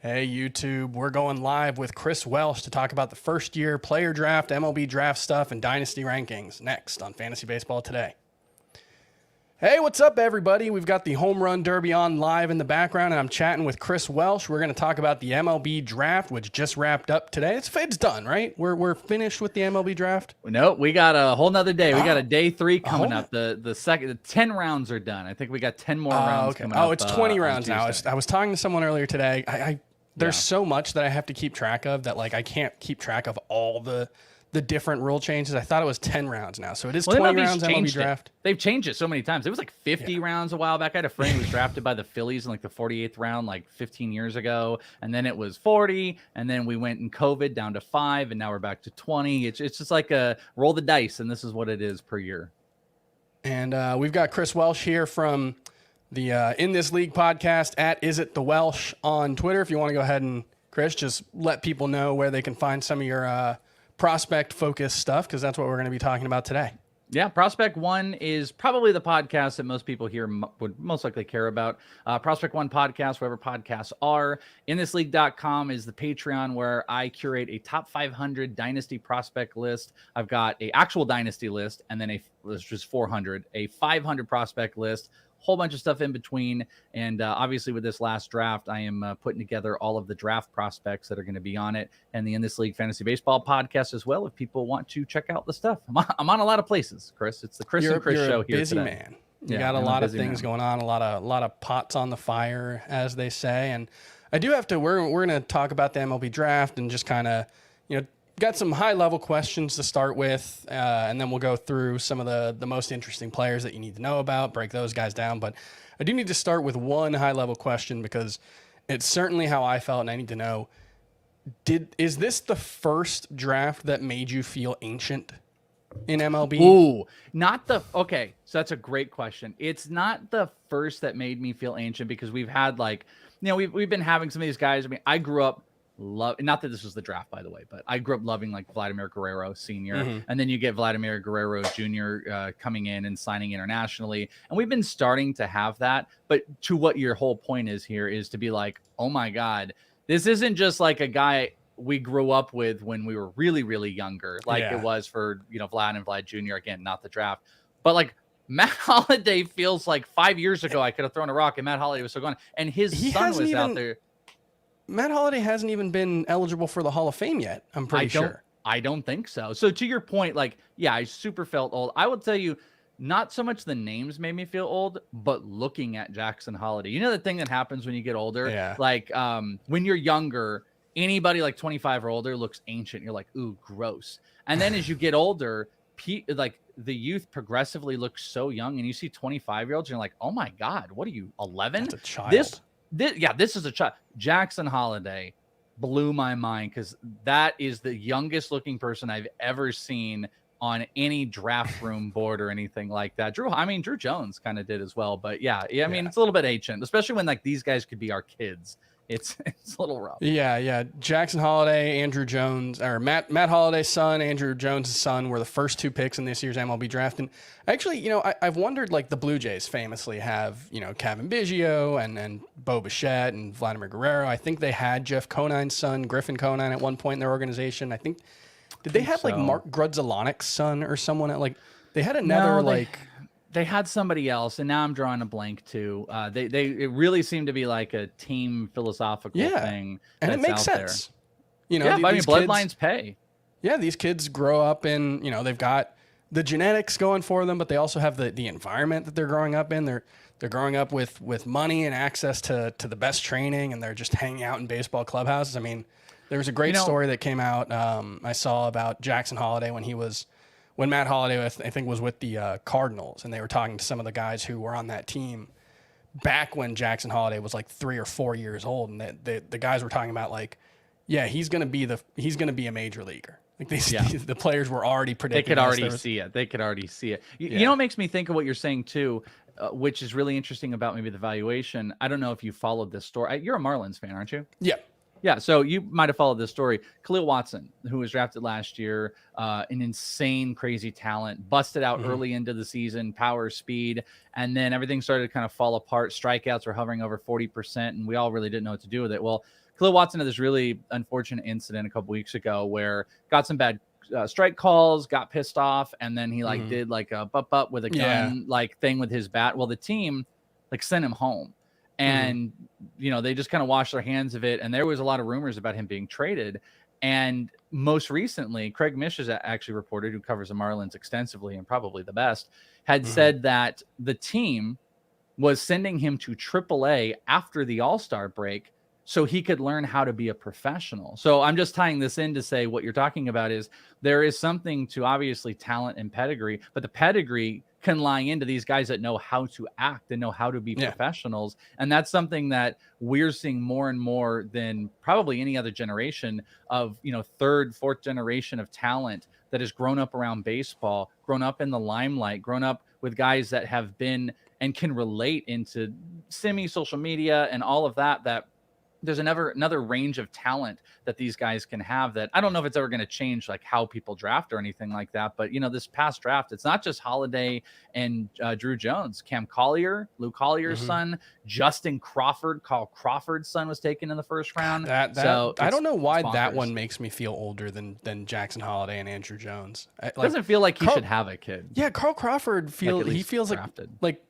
Hey YouTube, we're going live with Chris Welsh to talk about the first year player draft, MLB draft stuff, and dynasty rankings next on Fantasy Baseball Today. Hey, what's up everybody? We've got the Home Run Derby on live in the background, and I'm chatting with Chris Welsh. We're going to talk about the MLB Draft, which just wrapped up today. It's done, right? We're finished with the MLB Draft? No, we got a whole nother day. We got a day 3 coming up. The 10 rounds are done. I think we got 10 more rounds coming up. Oh, it's 20 rounds now. I was talking to someone earlier today. There's so much that I have to keep track of that I can't keep track of all the different rule changes. I thought it was 10 rounds now. So it is 20 rounds MLB Draft. They've changed it so many times. It was like 50 rounds a while back. I had a friend who was drafted by the Phillies in the 48th round 15 years ago. And then it was 40. And then we went in COVID down to 5. And now we're back to 20. It's just like a roll the dice. And this is what it is per year. And we've got Chris Welsh here from the In This League podcast at Is It The Welsh on Twitter. If you want to go ahead and, Chris, just let people know where they can find some of your prospect-focused stuff, because that's what we're going to be talking about today. Yeah, Prospect One is probably the podcast that most people here would most likely care about. Prospect One podcast, wherever podcasts are. InThisLeague.com is the Patreon where I curate a top 500 dynasty prospect list. I've got a actual dynasty list, and then which is 400, a 500 prospect list. Whole bunch of stuff in between. And obviously with this last draft, I am putting together all of the draft prospects that are going to be on it, and the In This League Fantasy Baseball podcast as well, if people want to check out the stuff. I'm on a lot of places, Chris. It's the Chris and Chris show here busy today. Man. You got a lot of things going on, a lot of pots on the fire, as they say. And I do have to, we're going to talk about the MLB draft and just kind of, got some high-level questions to start with, and then we'll go through some of the most interesting players that you need to know about, break those guys down. But I do need to start with one high-level question, because it's certainly how I felt, and I need to know, is this the first draft that made you feel ancient in MLB? Ooh, okay, so that's a great question. It's not the first that made me feel ancient, because we've had we've been having some of these guys. I mean, I grew up not that this was the draft, by the way, but I grew up loving Vladimir Guerrero Sr. And then you get Vladimir Guerrero Jr. Coming in and signing internationally. And we've been starting to have that. But to what your whole point is here is to be like, oh my God, this isn't just like a guy we grew up with when we were really, really younger, it was for, Vlad and Vlad Jr. Again, not the draft. But Matt Holliday feels like 5 years ago I could have thrown a rock and Matt Holliday was still going. And his son was out there. Matt Holliday hasn't even been eligible for the Hall of Fame yet, I'm pretty sure. I don't think so. So to your point, I super felt old. I will tell you, not so much the names made me feel old, but looking at Jackson Holliday. You know the thing that happens when you get older? Yeah. When you're younger, anybody 25 or older looks ancient. You're like, ooh, gross. And then as you get older, the youth progressively looks so young, and you see 25-year-olds, and you're like, oh my God, what are you, 11? That's a child. This is a child. Jackson Holliday blew my mind, because that is the youngest looking person I've ever seen on any draft room board or anything like that. Drew Jones kind of did as well, but yeah. I mean, it's a little bit ancient, especially when these guys could be our kids. It's a little rough. Yeah. Jackson Holliday, Andrew Jones, or Matt Holliday's son, Andrew Jones' son, were the first 2 picks in this year's MLB draft. And actually, I've wondered, the Blue Jays famously have, Kevin Biggio and Bo Bichette and Vladimir Guerrero. I think they had Jeff Conine's son, Griffin Conine, at one point in their organization. Did they have Mark Grudzielanik's son or someone they had another They had somebody else, and now I'm drawing a blank too. It really seemed to be like a team philosophical thing, and it makes sense. These Bloodlines pay. Yeah, these kids grow up in, they've got the genetics going for them, but they also have the environment that they're growing up in. They're growing up with money and access to the best training, and they're just hanging out in baseball clubhouses. I mean, there was a great story that came out I saw about Jackson Holliday when Matt Holliday, I think, was with the Cardinals, and they were talking to some of the guys who were on that team back when Jackson Holliday was 3 or 4 years old, and the guys were talking about he's going to be a major leaguer. The players were already predicting. They could already see it. You know what makes me think of what you're saying too, which is really interesting about maybe the valuation. I don't know if you followed this story. You're a Marlins fan, aren't you? Yeah. Yeah, so you might have followed this story. Khalil Watson, who was drafted last year, an insane, crazy talent, busted out early into the season, power, speed, and then everything started to kind of fall apart. Strikeouts were hovering over 40%, and we all really didn't know what to do with it. Well, Khalil Watson had this really unfortunate incident a couple weeks ago where got some bad strike calls, got pissed off, and then he did like a butt with a gun like thing with his bat. Well, the team like sent him home. And, they just kind of washed their hands of it. And there was a lot of rumors about him being traded. And most recently, Craig Mish has actually reported, who covers the Marlins extensively and probably the best, had said that the team was sending him to AAA after the All-Star break so he could learn how to be a professional. So I'm just tying this in to say what you're talking about is there is something to obviously talent and pedigree, but the pedigree can lie into these guys that know how to act and know how to be professionals. And that's something that we're seeing more and more than probably any other generation of, third, fourth generation of talent that has grown up around baseball, grown up in the limelight, grown up with guys that have been and can relate into social media and all of that, that there's another range of talent that these guys can have that I don't know if it's ever going to change like how people draft or anything like that. But, this past draft, it's not just Holiday and Drew Jones. Cam Collier, Lou Collier's son, Justin Crawford, Carl Crawford's son was taken in the first round. So I don't know why that one makes me feel older than Jackson Holiday and Andrew Jones. It doesn't feel like he should have a kid. Yeah, Carl Crawford feels drafted. like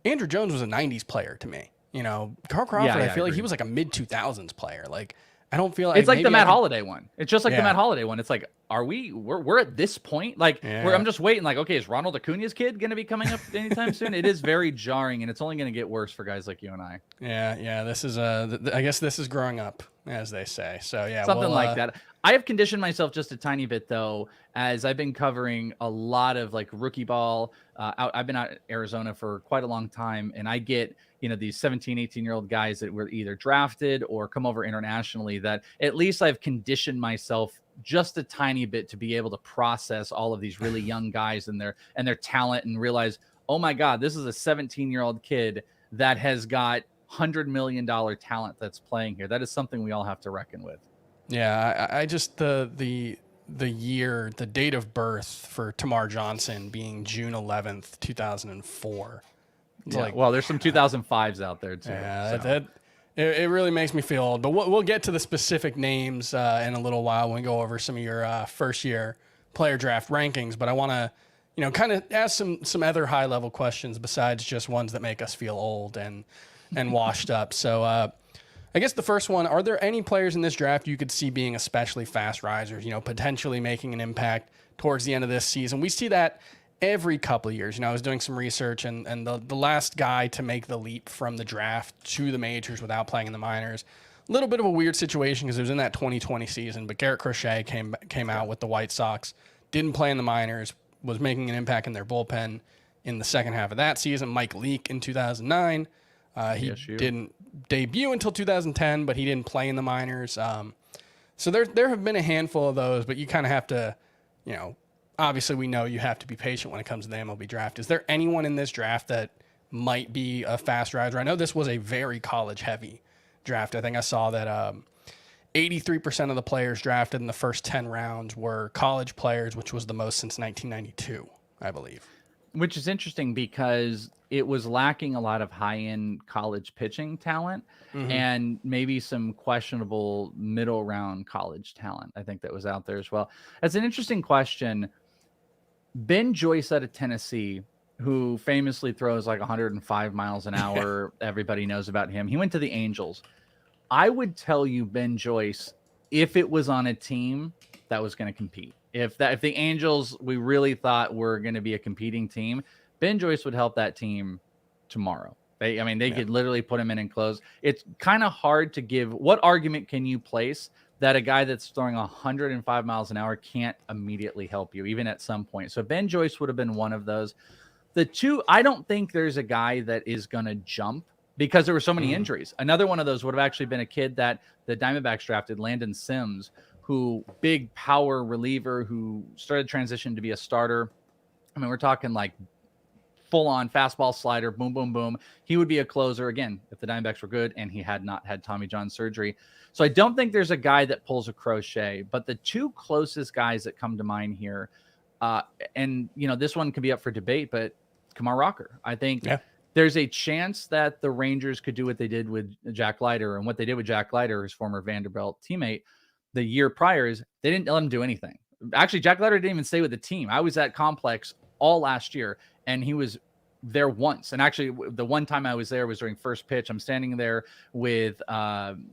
Andrew Jones was a 90s player to me. Carl Crawford, I feel like he was like a mid-2000s player. Like, I don't feel like... It's like the Matt Holiday one. It's just like the Matt Holiday one. It's like, we're at this point? Like, I'm just waiting. Like, okay, is Ronald Acuna's kid going to be coming up anytime soon? It is very jarring, and it's only going to get worse for guys like you and I. Yeah. This is, I guess this is growing up, as they say. So, yeah. Something like that. I have conditioned myself just a tiny bit, though, as I've been covering a lot of, like, rookie ball. I've been out in Arizona for quite a long time, and I get... these 17, 18-year-old guys that were either drafted or come over internationally that at least I've conditioned myself just a tiny bit to be able to process all of these really young guys and their talent and realize, oh my God, this is a 17-year-old kid that has got $100 million talent that's playing here. That is something we all have to reckon with. Yeah, I just, the date of birth for Tamar Johnson being June 11th, 2004. Well, there's some 2005s out there too. Yeah, it really makes me feel old. But we'll get to the specific names in a little while when we go over some of your first year player draft rankings. But I want to, kind of ask some other high level questions besides just ones that make us feel old and washed up. So I guess the first one: are there any players in this draft you could see being especially fast risers? Potentially making an impact towards the end of this season. We see that every couple of years. I was doing some research, and the last guy to make the leap from the draft to the majors without playing in the minors, a little bit of a weird situation because it was in that 2020 season, but Garrett Crochet came out with the White Sox, didn't play in the minors, was making an impact in their bullpen in the second half of that season. Mike Leake in 2009, he didn't debut until 2010, but he didn't play in the minors. So there have been a handful of those, but you kind of have to, obviously, we know you have to be patient when it comes to the MLB draft. Is there anyone in this draft that might be a fast riser? I know this was a very college-heavy draft. I think I saw that 83% of the players drafted in the first 10 rounds were college players, which was the most since 1992, I believe. Which is interesting because it was lacking a lot of high-end college pitching talent and maybe some questionable middle-round college talent. I think that was out there as well. That's an interesting question. Ben Joyce out of Tennessee, who famously throws like 105 miles an hour. Everybody knows about him. He went to the Angels. I would tell you Ben Joyce, if it was on a team that was going to compete, if the Angels we really thought were going to be a competing team, Ben Joyce would help that team tomorrow. They could literally put him in and close. It's kind of hard to give. What argument can you place that a guy that's throwing 105 miles an hour can't immediately help you, even at some point? So Ben Joyce would have been one of those. The two, I don't think there's a guy that is going to jump because there were so many injuries. Another one of those would have actually been a kid that the Diamondbacks drafted, Landon Sims, who big power reliever who started transition to be a starter. We're talking like full on fastball slider, boom, boom, boom. He would be a closer again if the Diamondbacks were good and he had not had Tommy John surgery. So I don't think there's a guy that pulls a crochet, but the two closest guys that come to mind here, and this one could be up for debate, but Kumar Rocker. I think there's a chance that the Rangers could do what they did with Jack Leiter, and what they did with Jack Leiter, his former Vanderbilt teammate, the year prior is they didn't let him do anything. Actually, Jack Leiter didn't even stay with the team. I was at Complex all last year, and he was there once. And actually, the one time I was there was during first pitch. I'm standing there with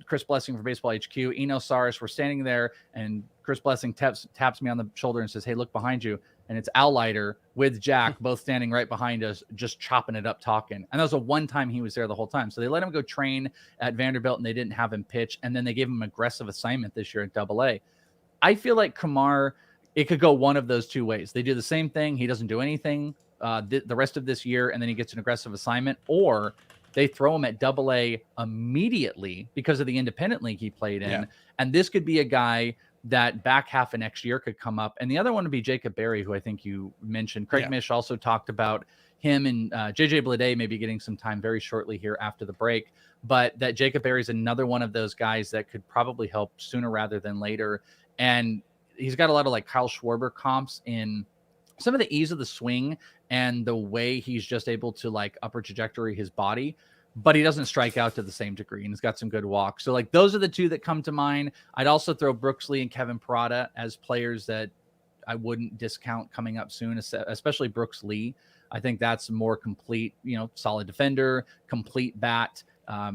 Chris Blessing from Baseball HQ, Eno Saris. We're standing there, and Chris Blessing taps me on the shoulder and says, "Hey, look behind you." And it's Al Leiter with Jack, both standing right behind us, just chopping it up, talking. And that was the one time he was there the whole time. So they let him go train at Vanderbilt, and they didn't have him pitch. And then they gave him an aggressive assignment this year at AA. I feel like Kumar, it could go one of those two ways. They do the same thing. He doesn't do anything the rest of this year, and then he gets an aggressive assignment, or they throw him at AA immediately because of the independent league he played in. Yeah. And this could be a guy that back half of next year could come up. And the other one would be Jacob Berry, who I think you mentioned. Craig Mish also talked about him, and JJ Bleday may be getting some time very shortly here after the break. But that Jacob Berry is another one of those guys that could probably help sooner rather than later. And he's got a lot of like Kyle Schwarber comps in some of the ease of the swing and the way he's just able to like upper trajectory his body, but he doesn't strike out to the same degree, and he's got some good walks. So like those are the two that come to mind. I'd also throw Brooks Lee and Kevin Parada as players that I wouldn't discount coming up soon, especially Brooks Lee. I think that's more complete, solid defender, complete bat.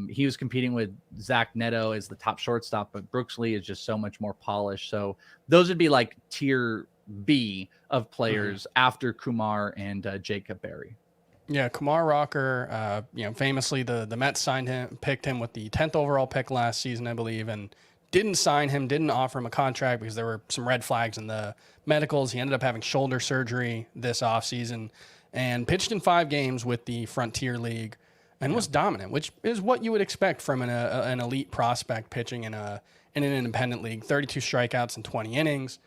He was competing with Zach Neto as the top shortstop, but Brooks Lee is just so much more polished. So those would be like tier B of players after Kumar and Jacob Berry. Yeah, Kumar Rocker, famously the Mets picked him with the 10th overall pick last season, I believe, and didn't sign him, didn't offer him a contract because there were some red flags in the medicals. He ended up having shoulder surgery this offseason and pitched in 5 games with the Frontier League and was dominant, which is what you would expect from an elite prospect pitching in an independent league. 32 strikeouts in 20 innings.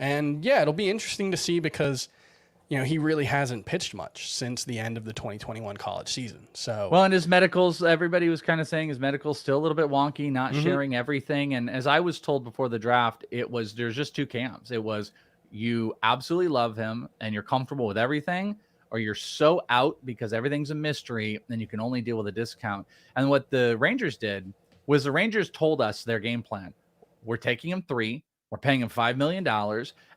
And yeah, it'll be interesting to see because he really hasn't pitched much since the end of the 2021 college season. So well, and his medicals, everybody was kind of saying his medicals still a little bit wonky, not sharing everything. And as I was told before the draft, there's just two camps. It was you absolutely love him and you're comfortable with everything, or you're so out because everything's a mystery and you can only deal with a discount. And what the Rangers did was the Rangers told us their game plan. We're taking him 3. We're paying him $5 million,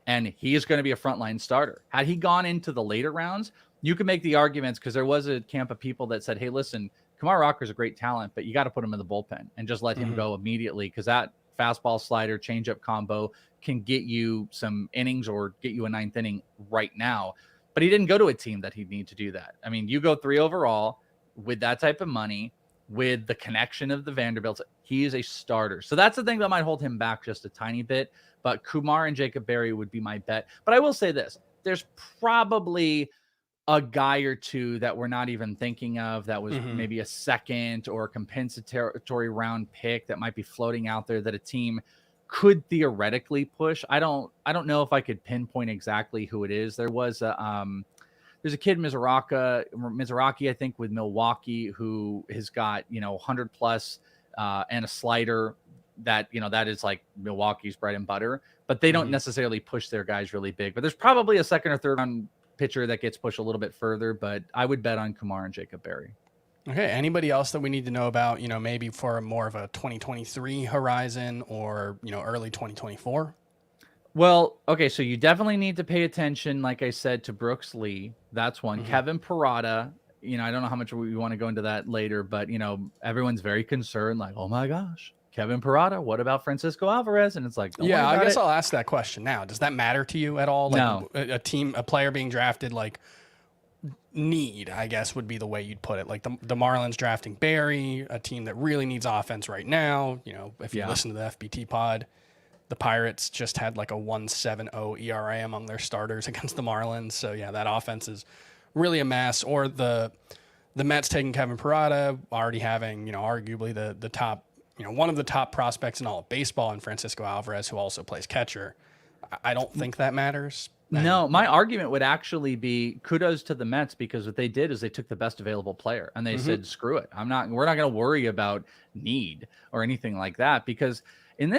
and he is going to be a frontline starter. Had he gone into the later rounds, you can make the arguments, because there was a camp of people that said, hey, listen, Kumar Rocker is a great talent, but you got to put him in the bullpen and just let him go immediately, because that fastball slider changeup combo can get you some innings or get you a 9th inning right now. But he didn't go to a team that he'd need to do that. I mean, you go 3 overall with that type of money, with the connection of the Vanderbilts, he is a starter. So that's the thing that might hold him back just a tiny bit. But Kumar and Jacob Berry would be my bet. But I will say this, there's probably a guy or two that we're not even thinking of that was maybe a second or compensatory round pick that might be floating out there that a team could theoretically push. I don't know if I could pinpoint exactly who it is. There's a kid, Mizuraki, I think, with Milwaukee, who has got, 100 plus and a slider that, that is like Milwaukee's bread and butter, but they don't necessarily push their guys really big. But there's probably a second or third round pitcher that gets pushed a little bit further, but I would bet on Kumar and Jacob Berry. Okay. Anybody else that we need to know about, maybe for more of a 2023 horizon or, early 2024? Well, okay, so you definitely need to pay attention, like I said, to Brooks Lee. That's one. Kevin Parada, I don't know how much we want to go into that later, but, everyone's very concerned, like, oh my gosh, Kevin Parada, what about Francisco Alvarez? And it's like, yeah, I guess I'll ask that question now. Does that matter to you at all? Like no. A player being drafted, like, need, I guess, would be the way you'd put it. Like the Marlins drafting Barry, a team that really needs offense right now. If you listen to the FBT pod, the Pirates just had like a 1.70 ERA among their starters against the Marlins. So yeah, that offense is really a mess. Or the Mets taking Kevin Parada, already having, arguably the top, one of the top prospects in all of baseball, in Francisco Alvarez, who also plays catcher. I don't think that matters. No, my argument would actually be kudos to the Mets, because what they did is they took the best available player and they said, screw it. We're not going to worry about need or anything like that, because in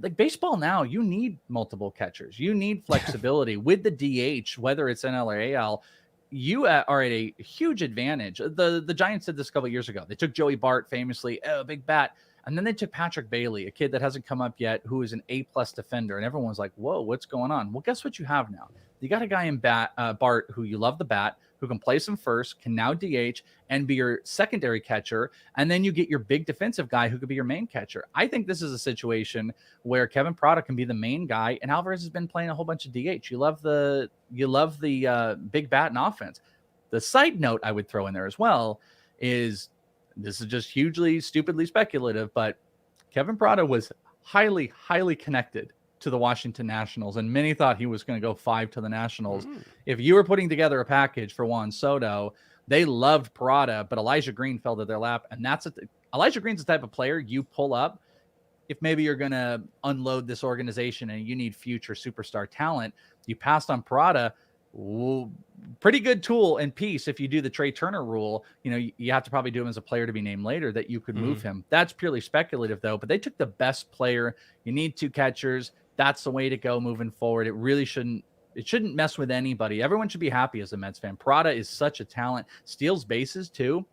like baseball now, you need multiple catchers. You need flexibility with the DH, whether it's NL or AL. You are at a huge advantage. The Giants did this a couple of years ago. They took Joey Bart famously, big bat. And then they took Patrick Bailey, a kid that hasn't come up yet, who is an A-plus defender. And everyone's like, whoa, what's going on? Well, guess what you have now? You got a guy in Bart, who you love the bat, who can play some first, can now DH and be your secondary catcher. And then you get your big defensive guy who could be your main catcher. I think this is a situation where Kevin Prada can be the main guy, and Alvarez has been playing a whole bunch of DH. You love the big bat and offense. The side note I would throw in there as well is, this is just hugely, stupidly speculative, but Kevin Prada was highly, highly connected to the Washington Nationals, and many thought he was going to go 5 to the Nationals. If you were putting together a package for Juan Soto, they loved Prada, but Elijah Green fell to their lap, and Elijah Green's the type of player you pull up if maybe you're going to unload this organization and you need future superstar talent. You passed on Prada. Ooh, pretty good tool and piece. If you do the Trey Turner rule, you have to probably do him as a player to be named later, that you could move him. That's purely speculative though, but they took the best player. You need 2 catchers. That's the way to go moving forward. It shouldn't mess with anybody. Everyone should be happy as a Mets fan. Prada is such a talent, steals bases too.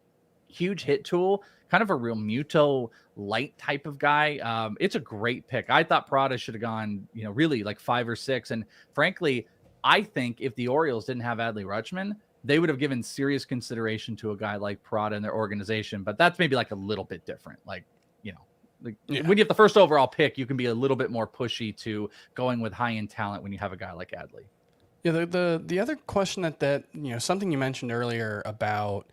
Huge hit tool, kind of a real Muto light type of guy. It's a great pick. I thought Prada should have gone, really like 5 or 6. And frankly, I think if the Orioles didn't have Adley Rutschman, they would have given serious consideration to a guy like Prada in their organization. But that's maybe like a little bit different. When you have the first overall pick, you can be a little bit more pushy to going with high-end talent when you have a guy like Adley. Yeah, the other question that something you mentioned earlier about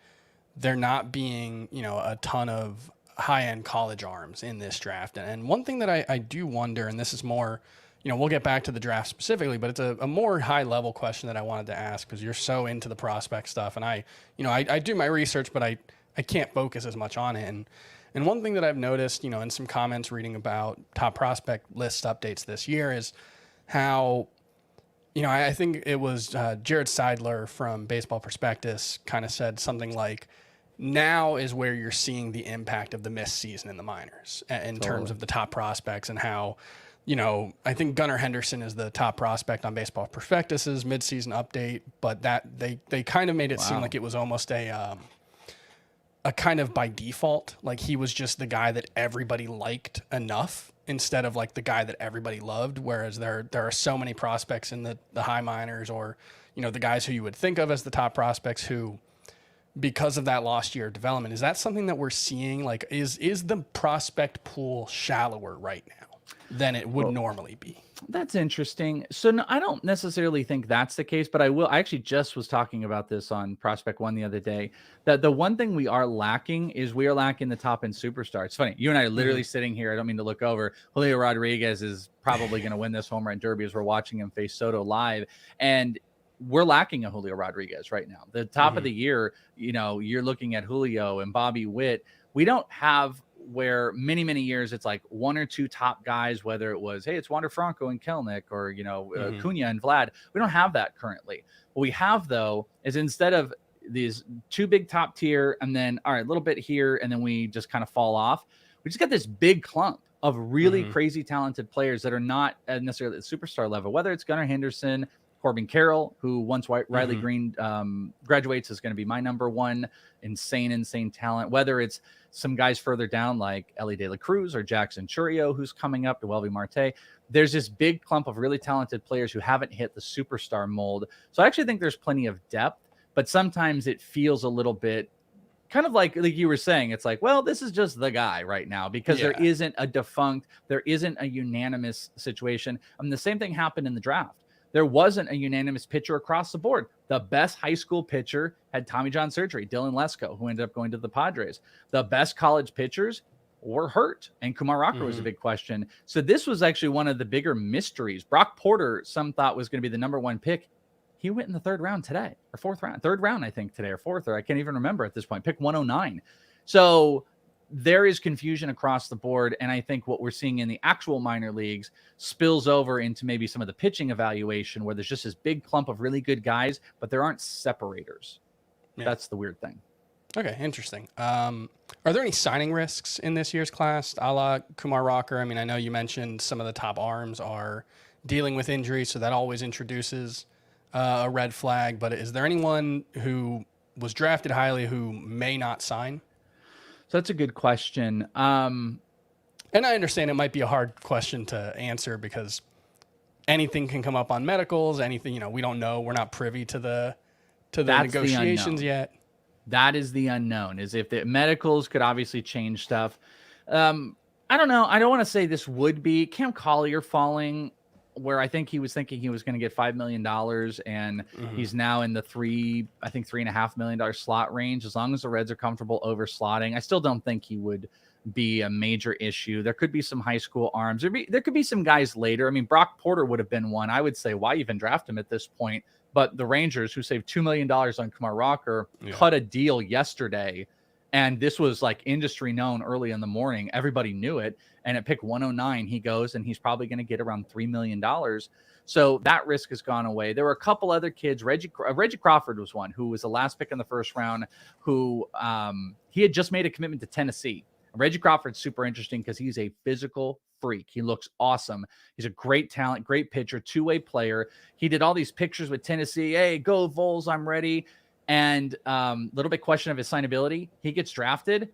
there not being a ton of high-end college arms in this draft, and one thing that I do wonder, and this is more, we'll get back to the draft specifically, but it's a more high-level question that I wanted to ask, because you're so into the prospect stuff, and I do my research, but I can't focus as much on it. And one thing that I've noticed, in some comments reading about top prospect list updates this year is how, I think it was Jared Seidler from Baseball Prospectus kind of said something like, now is where you're seeing the impact of the missed season in the minors in terms of the top prospects, and how, I think Gunnar Henderson is the top prospect on Baseball Prospectus's midseason update, but that they kind of made it seem like it was almost a kind of by default, like he was just the guy that everybody liked enough instead of like the guy that everybody loved. Whereas there are so many prospects in the high minors, or, the guys who you would think of as the top prospects who, because of that lost year of development, is that something that we're seeing? Like, is the prospect pool shallower right now than it would normally be? That's interesting. So no, I don't necessarily think that's the case, but I actually just was talking about this on Prospect One the other day, that the one thing we are lacking is we are lacking the top end superstar. It's funny. You and I are literally sitting here. I don't mean to look over. Julio Rodriguez is probably going to win this home run derby as we're watching him face Soto live. And we're lacking a Julio Rodriguez right now. The top of the year, you're looking at Julio and Bobby Witt. We don't have, where many years it's like 1 or 2 top guys, whether it was, hey, it's Wander Franco and Kelnick, or, Cunha and Vlad. We don't have that currently. What we have, though, is instead of these 2 big top tier and then, all right, a little bit here, and then we just kind of fall off, we just got this big clump of really crazy talented players that are not necessarily at the superstar level, whether it's Gunnar Henderson, Corbin Carroll, who once Riley Green graduates is going to be my number 1 insane talent, whether it's some guys further down like Ellie De La Cruz or Jackson Churio, who's coming up, to Welby Marte. There's this big clump of really talented players who haven't hit the superstar mold. So I actually think there's plenty of depth, but sometimes it feels a little bit kind of like you were saying, it's like, well, this is just the guy right now, because there isn't a unanimous situation. I mean, the same thing happened in the draft. There wasn't a unanimous pitcher across the board. The best high school pitcher had Tommy John surgery, Dylan Lesko, who ended up going to the Padres. The best college pitchers were hurt, and Kumar Rocker was a big question. So this was actually one of the bigger mysteries. Brock Porter, some thought was going to be the number 1 pick. He went in the 3rd round today, or 4th round, 3rd round, I think today, or 4th, or I can't even remember at this point. Pick 109. So there is confusion across the board. And I think what we're seeing in the actual minor leagues spills over into maybe some of the pitching evaluation where there's just this big clump of really good guys, but there aren't separators. Yeah. That's the weird thing. Okay, interesting. Are there any signing risks in this year's class, a la Kumar Rocker? I mean, I know you mentioned some of the top arms are dealing with injuries, so that always introduces a red flag. But is there anyone who was drafted highly who may not sign? So that's a good question. And I understand it might be a hard question to answer because anything can come up on medicals, anything, we don't know. We're not privy to the negotiations yet. That is the unknown, is if the medicals could obviously change stuff. I don't know. I don't want to say this would be Cam Collier falling where I think he was thinking he was going to get $5 million and he's now in the $3.5 million slot range. As long as the Reds are comfortable over slotting, I still don't think he would be a major issue. There could be some high school arms. There could be some guys later. I mean, Brock Porter would have been one. I would say, why even draft him at this point? But the Rangers, who saved $2 million on Kumar Rocker, cut a deal yesterday. And this was like industry known early in the morning. Everybody knew it. And at pick 109, he goes and he's probably going to get around $3 million. So that risk has gone away. There were a couple other kids. Reggie Crawford was one who was the last pick in the first round who he had just made a commitment to Tennessee. Reggie Crawford's super interesting because he's a physical freak. He looks awesome. He's a great talent, great pitcher, two-way player. He did all these pictures with Tennessee. Hey, go Vols, I'm ready. And little bit question of his signability. He gets drafted.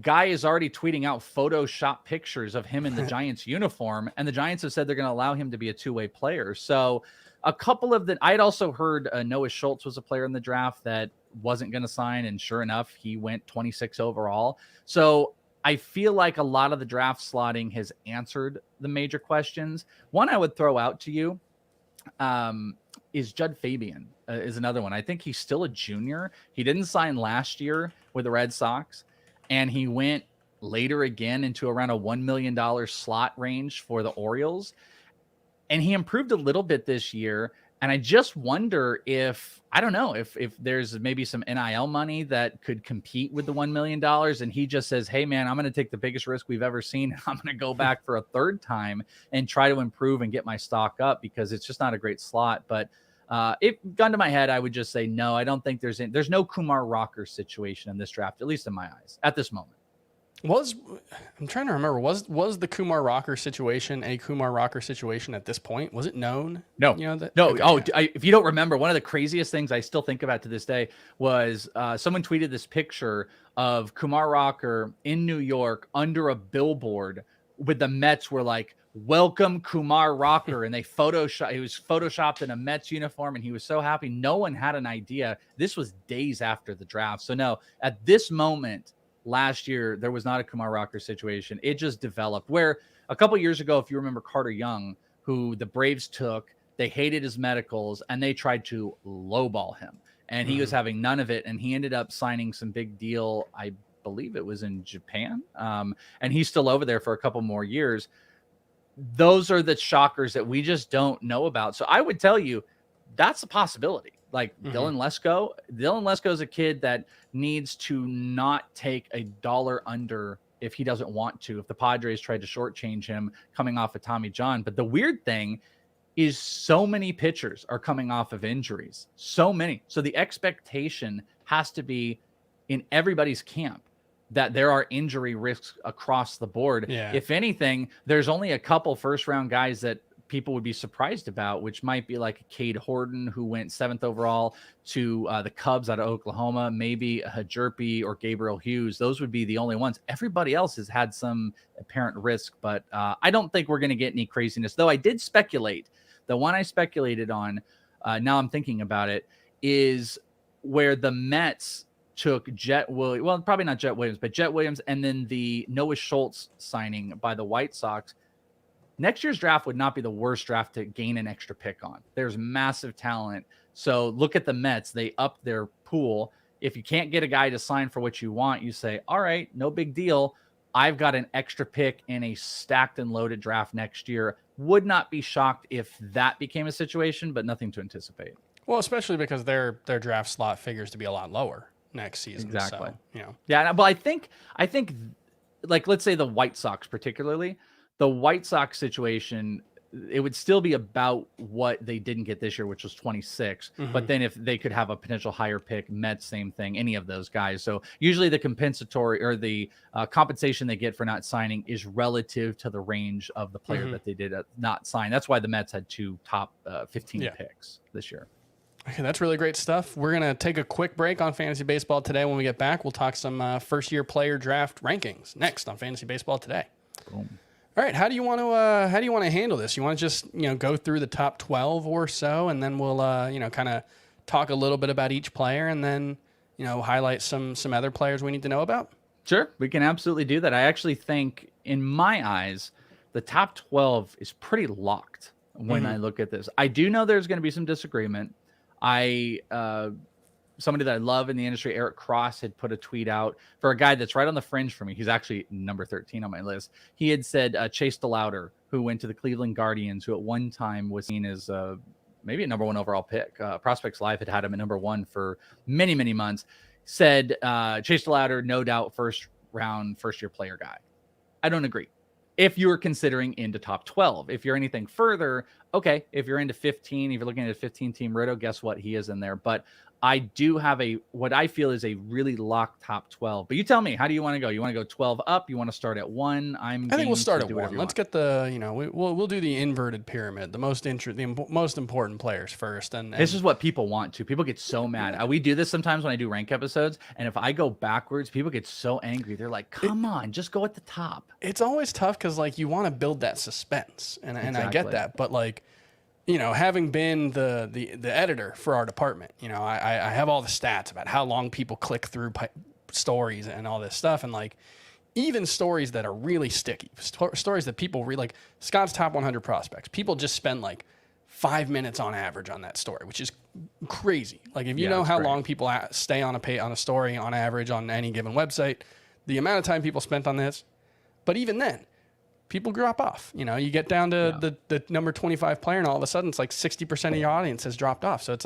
Guy is already tweeting out Photoshop pictures of him in the Giants uniform. And the Giants have said they're going to allow him to be a two-way player. So a couple of the, I had also heard Noah Schultz was a player in the draft that wasn't going to sign. And sure enough, he went 26 overall. So I feel like a lot of the draft slotting has answered the major questions. One I would throw out to you is Judd Fabian is another one. I think he's still a junior. He didn't sign last year with the Red Sox, and he went later again into around a $1 million slot range for the Orioles. And he improved a little bit this year. And I just wonder if, I don't know, if there's maybe some NIL money that could compete with the $1 million. And he just says, hey, man, I'm going to take the biggest risk we've ever seen. I'm going to go back for a third time and try to improve and get my stock up because it's just not a great slot. But if gun to my head, I would just say, no, I don't think there's no Kumar Rocker situation in this draft, at least in my eyes at this moment. I'm trying to remember, was the Kumar Rocker situation a Kumar Rocker situation at this point? Was it known? No, no. Okay, if you don't remember, one of the craziest things I still think about to this day was someone tweeted this picture of Kumar Rocker in New York under a billboard with the Mets were like, welcome Kumar Rocker. And he was photoshopped in a Mets uniform and he was so happy. No one had an idea. This was days after the draft. So no, at this moment, last year, there was not a Kumar Rocker situation. It just developed where a couple years ago, if you remember Carter Young, who the Braves took, they hated his medicals and they tried to lowball him and he was having none of it. And he ended up signing some big deal. I believe it was in Japan. And he's still over there for a couple more years. Those are the shockers that we just don't know about. So I would tell you that's a possibility. Like Dylan Lesko is a kid that needs to not take a dollar under if he doesn't want to, if the Padres tried to shortchange him coming off of Tommy John. But the weird thing is so many pitchers are coming off of injuries, so many. So the expectation has to be in everybody's camp that there are injury risks across the board. Yeah. If anything, there's only a couple first round guys that people would be surprised about, which might be like Cade Horton, who went 7th overall to the Cubs out of Oklahoma, maybe a Hajerpi or Gabriel Hughes. Those would be the only ones. Everybody else has had some apparent risk, but I don't think we're going to get any craziness. Though I did speculate. The one I speculated on, now I'm thinking about it, is where the Mets took Jet Williams. Well, probably not Jet Williams, but Jet Williams, and then the Noah Schultz signing by the White Sox. Next year's draft would not be the worst draft to gain an extra pick on. There's massive talent. So look at the Mets. They upped their pool. If you can't get a guy to sign for what you want, you say, all right, no big deal. I've got an extra pick in a stacked and loaded draft next year. Would not be shocked if that became a situation, but nothing to anticipate. Well, especially because their draft slot figures to be a lot lower next season. Exactly. So, Yeah, but I think like, let's say the White Sox, particularly the White Sox situation, it would still be about what they didn't get this year, which was 26. But then if they could have a potential higher pick, Mets, same thing, any of those guys. So usually the compensatory or the compensation they get for not signing is relative to the range of the player that they did not sign. That's why the Mets had 2 top 15 picks this year. Okay, that's really great stuff. We're going to take a quick break on Fantasy Baseball Today. When we get back, we'll talk some first-year player draft rankings next on Fantasy Baseball Today. Boom. All right, how do you want to handle this? You want to just go through the top 12 or so, and then we'll kind of talk a little bit about each player, and then highlight some other players we need to know about. Sure, we can absolutely do that. I actually think, in my eyes, the top 12 is pretty locked when I look at this. I do know there's going to be some disagreement. Somebody that I love in the industry, Eric Cross, had put a tweet out for a guy that's right on the fringe for me. He's actually number 13 on my list. He had said Chase DeLauder, who went to the Cleveland Guardians, who at one time was seen as maybe a number 1 overall pick. Prospects Live had him at number 1 for many, many months. Said Chase DeLauder, no doubt, first-year player guy. I don't agree. If you're considering into top 12, if you're anything further, okay. If you're into 15, if you're looking at a 15-team Roto, guess what? He is in there. But I do have what I feel is a really locked top 12. But you tell me, how do you want to go? You want to go 12 up? You want to start at 1? I think we'll start at 1. Let's get the we'll do the inverted pyramid. The most important players first. And this is what people want to. People get so mad. We do this sometimes when I do rank episodes, and if I go backwards, people get so angry. They're like, "Come on, just go at the top." It's always tough because you want to build that suspense, and I get that, but having been the editor for our department, I have all the stats about how long people click through stories and all this stuff. And even stories that are really sticky, stories that people really like, Scott's top 100 prospects, people just spend 5 minutes on average on that story, which is crazy. If you know how long people stay on a story on average on any given website, the amount of time people spent on this, but even then, people drop off. You get down to the number 25 player, and all of a sudden it's 60% of your audience has dropped off. So it's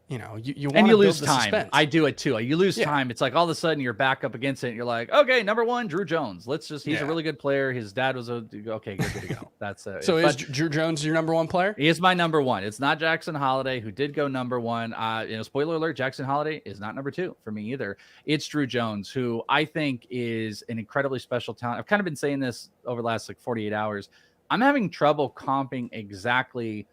you want and you to lose build the time. suspense. I do it too. You lose time. It's all of a sudden you're back up against it. And you're like, okay, number 1, Drew Jones. He's a really good player. His dad was okay. Good to go. That's so. Is Drew Jones your number 1 player? He is my number 1. It's not Jackson Holiday, who did go number 1. Spoiler alert: Jackson Holiday is not number 2 for me either. It's Drew Jones, who I think is an incredibly special talent. I've kind of been saying this over the last 48 hours. I'm having trouble comping exactly.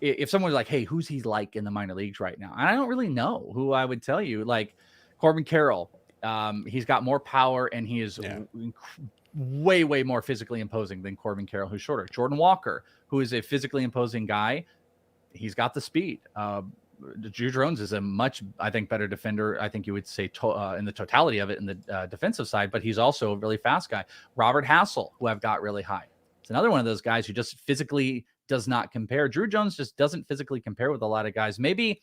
If someone's like, hey, who's he like in the minor leagues right now? And I don't really know who I would tell you. Corbin Carroll, he's got more power, and he is way, way more physically imposing than Corbin Carroll, who's shorter. Jordan Walker, who is a physically imposing guy, he's got the speed. Drew Jones is a much, I think, better defender. I think you would say in the totality of it in the defensive side, but he's also a really fast guy. Robert Hassel, who I've got really high. It's another one of those guys who just physically does not compare. Drew Jones just doesn't physically compare with a lot of guys. Maybe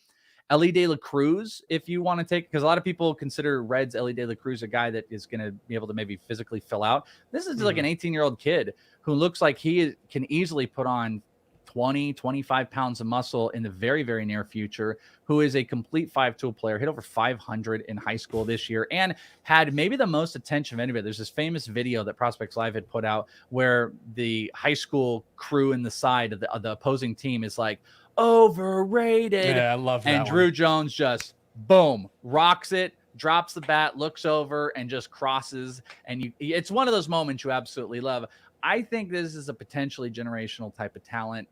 Elly De La Cruz, if you want to take, because a lot of people consider Reds Elly De La Cruz a guy that is going to be able to maybe physically fill out. This is an 18-year-old kid who looks like he can easily put on 20, 25 pounds of muscle in the very, very near future, who is a complete 5-tool player, hit over 500 in high school this year, and had maybe the most attention of anybody. There's this famous video that Prospects Live had put out where the high school crew in the side of the opposing team is overrated. Yeah, I love that. And Drew Jones just, boom, rocks it, drops the bat, looks over, and just crosses. And it's one of those moments you absolutely love. I think this is a potentially generational type of talent.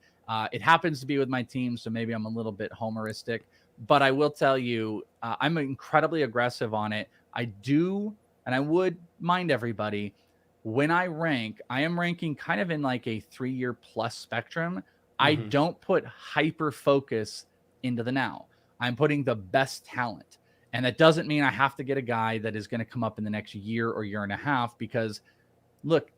It happens to be with my team, so maybe I'm a little bit homeristic, but I will tell you, I'm incredibly aggressive on it. I do, and I would mind everybody, when I rank, I am ranking kind of in a 3-year plus spectrum. I don't put hyper focus into the now. I'm putting the best talent. And that doesn't mean I have to get a guy that is going to come up in the next year or year and a half, because look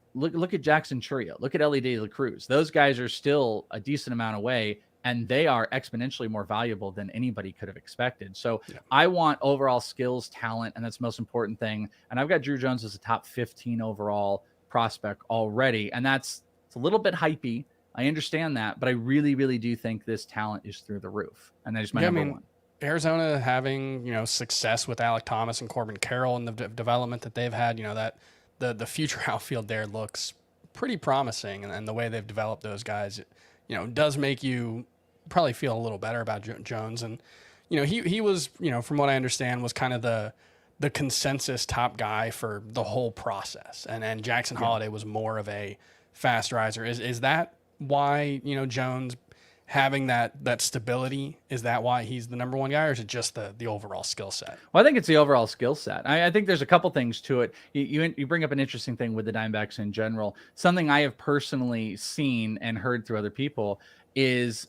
at Jackson Churio. Look at Elly De La Cruz. Those guys are still a decent amount away, and they are exponentially more valuable than anybody could have expected. So I want overall skills, talent, and that's the most important thing. And I've got Drew Jones as a top 15 overall prospect already. And it's a little bit hypey. I understand that, but I really, really do think this talent is through the roof. And that is my number 1. Arizona having, success with Alek Thomas and Corbin Carroll and the development that they've had, the future outfield there looks pretty promising, and the way they've developed those guys, does make you probably feel a little better about Jones. And he was, from what I understand, was kind of the consensus top guy for the whole process, and Jackson Holiday was more of a fast riser. Is that why Jones having that stability, is that why he's the number one guy, or is it just the overall skill set? Well, I think it's the overall skill set. I think there's a couple things to it. You bring up an interesting thing with the Diamondbacks in general. Something I have personally seen and heard through other people is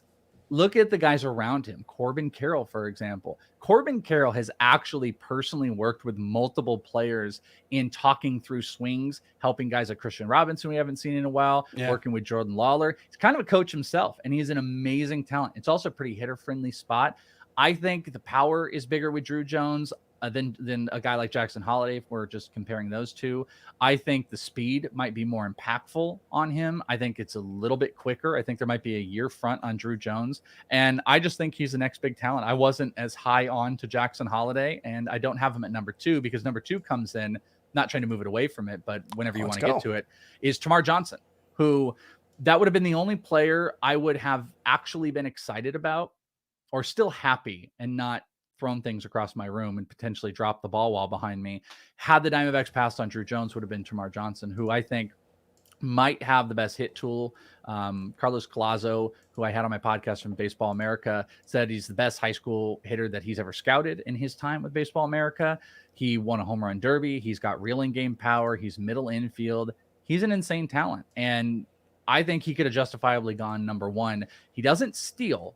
look at the guys around him. Corbin Carroll, for example. Corbin Carroll has actually personally worked with multiple players in talking through swings, helping guys like Christian Robinson we haven't seen in a while, working with Jordan Lawler. He's kind of a coach himself, and he's an amazing talent. It's also a pretty hitter-friendly spot. I think the power is bigger with Drew Jones than a guy like Jackson Holiday, if we're just comparing those two. I think the speed might be more impactful on him. I think it's a little bit quicker. I think there might be a year front on Drew Jones. And I just think he's the next big talent. I wasn't as high on to Jackson Holiday, and I don't have him at number 2 because number 2 comes in, not trying to move it away from it, but whenever you want to get to it, is Tamar Johnson, who that would have been the only player I would have actually been excited about or still happy and not thrown things across my room and potentially dropped the ball wall behind me. Had the Diamondbacks passed on Drew Jones, would have been Tamar Johnson, who I think might have the best hit tool. Carlos Collazo, who I had on my podcast from Baseball America, said he's the best high school hitter that he's ever scouted in his time with Baseball America. He won a home run derby. He's got reeling game power. He's middle infield. He's an insane talent. And I think he could have justifiably gone number 1. He doesn't steal,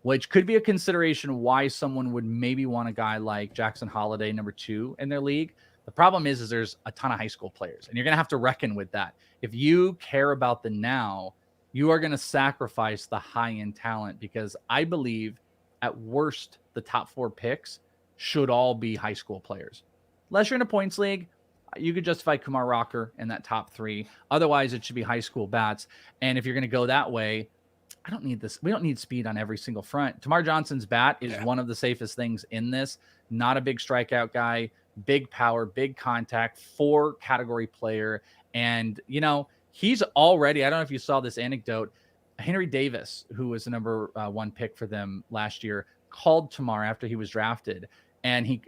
which could be a consideration why someone would maybe want a guy like Jackson Holiday number 2 in their league. The problem is there's a ton of high school players, and you're going to have to reckon with that. If you care about the now, you are going to sacrifice the high-end talent, because I believe at worst, the top 4 picks should all be high school players. Unless you're in a points league, you could justify Kumar Rocker in that top 3. Otherwise, it should be high school bats. And if you're going to go that way, I don't need this. We don't need speed on every single front. Tamar Johnson's bat is one of the safest things in this. Not a big strikeout guy, big power, big contact, 4 category player. And, he's already, I don't know if you saw this anecdote, Henry Davis, who was the number 1 pick for them last year, called Tamar after he was drafted. And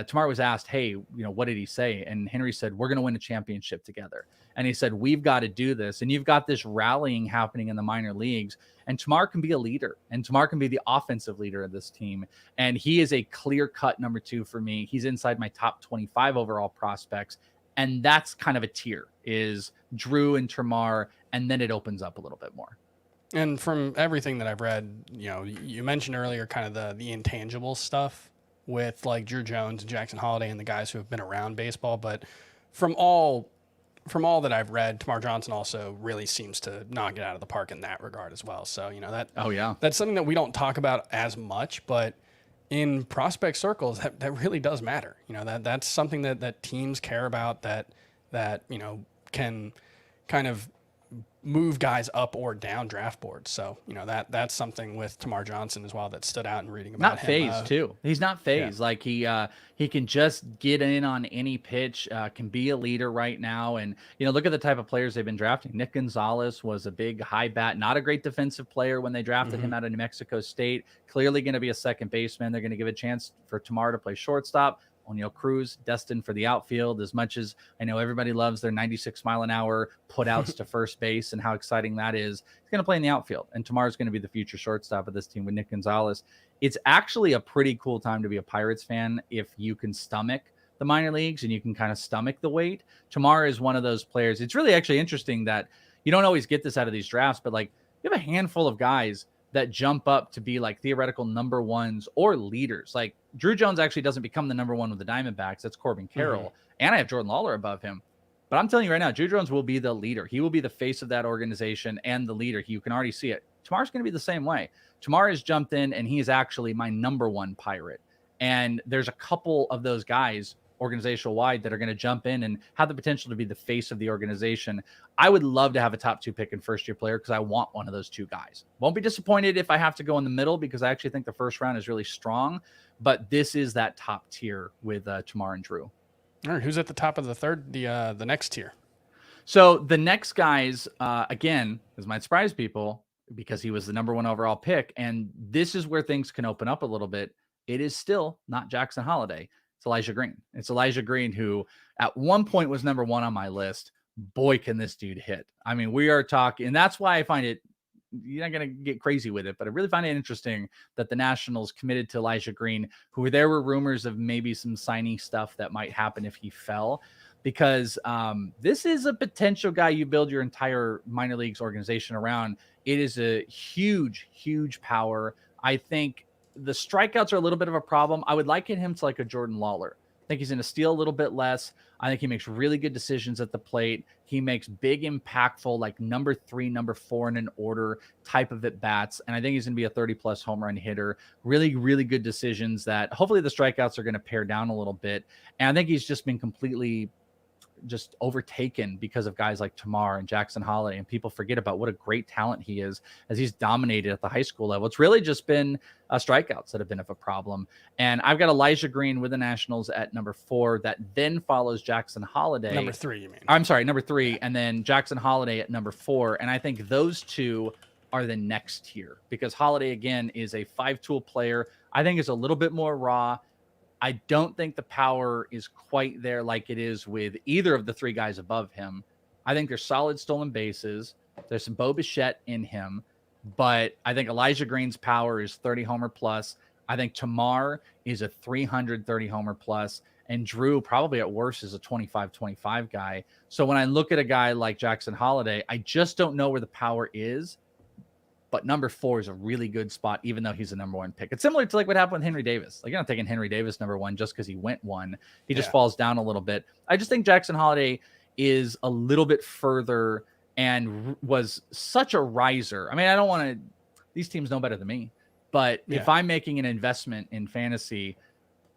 Tamar was asked, hey, what did he say? And Henry said, we're going to win a championship together. And he said, we've got to do this. And you've got this rallying happening in the minor leagues. And Tamar can be a leader. And Tamar can be the offensive leader of this team. And he is a clear-cut number 2 for me. He's inside my top 25 overall prospects. And that's kind of a tier, is Drew and Tamar. And then it opens up a little bit more. And from everything that I've read, you mentioned earlier kind of the intangible stuff with like Drew Jones and Jackson Holiday and the guys who have been around baseball. But from all that I've read, Tamar Johnson also really seems to knock it out of the park in that regard as well. So, that's something that we don't talk about as much, but in prospect circles, that really does matter. That's something that teams care about, that can kind of move guys up or down draft boards. So, that's something with Tamar Johnson as well that stood out in reading about him. Not phased too. He's not phased. Yeah. Like he can just get in on any pitch, can be a leader right now. And, look at the type of players they've been drafting. Nick Gonzalez was a big high bat, not a great defensive player when they drafted him out of New Mexico State. Clearly going to be a second baseman. They're going to give a chance for Tamar to play shortstop. O'Neal Cruz destined for the outfield. As much as I know everybody loves their 96 mile an hour putouts to first base and how exciting that is, he's going to play in the outfield. And Tamar's going to be the future shortstop of this team with Nick Gonzalez. It's actually a pretty cool time to be a Pirates fan if you can stomach the minor leagues and you can kind of stomach the wait. Tamar is one of those players. It's really actually interesting that you don't always get this out of these drafts, but like you have a handful of guys that jump up to be like theoretical number 1s or leaders. Like Drew Jones actually doesn't become the number 1 with the Diamondbacks. That's Corbin Carroll. And I have Jordan Lawler above him. But I'm telling you right now, Drew Jones will be the leader. He will be the face of that organization and the leader. You can already see it. Tamar's going to be the same way. Tamar has jumped in, and he is actually my number 1 Pirate. And there's a couple of those guys organizational wide that are going to jump in and have the potential to be the face of the organization. I would love to have a top 2 pick and first year player because I want one of those 2 guys. Won't be disappointed if I have to go in the middle because I actually think the first round is really strong, but this is that top tier with Tamar and Drew. All right, who's at the top of the third, the next tier? So the next guys, again, this might surprise people because he was the number 1 overall pick. And this is where things can open up a little bit. It is still not Jackson Holiday. It's Elijah Green. It's Elijah Green, who at one point was number 1 on my list. Boy, can this dude hit. I mean, we are talking, and that's why I find it, you're not going to get crazy with it, but I really find it interesting that the Nationals committed to Elijah Green, who there were rumors of maybe some signing stuff that might happen if he fell, because this is a potential guy you build your entire minor leagues organization around. It is a huge, huge power. I think the strikeouts are a little bit of a problem. I would liken him to like a Jordan Lawler. I think he's going to steal a little bit less. I think he makes really good decisions at the plate. He makes big, impactful, like number 3, number 4 in an order type of at bats. And I think he's going to be a 30-plus home run hitter. Really, really good decisions that hopefully the strikeouts are going to pare down a little bit. And I think he's just been completely just overtaken because of guys like Tamar and Jackson Holiday, and people forget about what a great talent he is as he's dominated at the high school level. It's really just been strikeouts that have been of a problem. And I've got Elijah Green with the Nationals at number 4. That then follows Jackson Holiday. Number 3, you mean? I'm sorry, number 3, and then Jackson Holiday at number 4. And I think those two are the next tier because Holiday, again, is a 5-tool player. I think is a little bit more raw. I don't think the power is quite there like it is with either of the 3 guys above him. I think there's solid stolen bases. There's some Bo Bichette in him, but I think Elijah Green's power is 30 homer plus. I think Tamar is a 330 homer plus, and Drew probably at worst is a 25-25 guy. So when I look at a guy like Jackson Holiday, I just don't know where the power is. But number 4 is a really good spot, even though he's a number 1 pick. It's similar to like what happened with Henry Davis. Like, you're not taking Henry Davis number 1 just because he went 1. He just falls down a little bit. I just think Jackson Holiday is a little bit further and was such a riser. I mean, I don't want to, these teams know better than me, but if I'm making an investment in fantasy,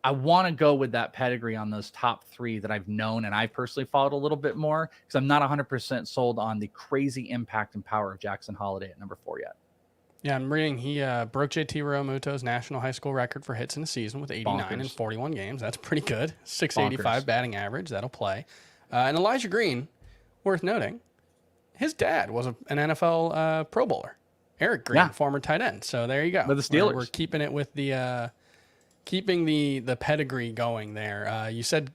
I want to go with that pedigree on those top 3 that I've known and I personally followed a little bit more because I'm not 100% sold on the crazy impact and power of Jackson Holiday at number 4 yet. Yeah, I'm reading he broke JT Realmuto's national high school record for hits in a season with 89 in 41 games. That's pretty good. 685 batting average. That'll play. And Elijah Green, worth noting, his dad was an NFL Pro Bowler. Eric Green, former tight end. So there you go. With the Steelers. We're keeping it with the keeping the pedigree going there. You said,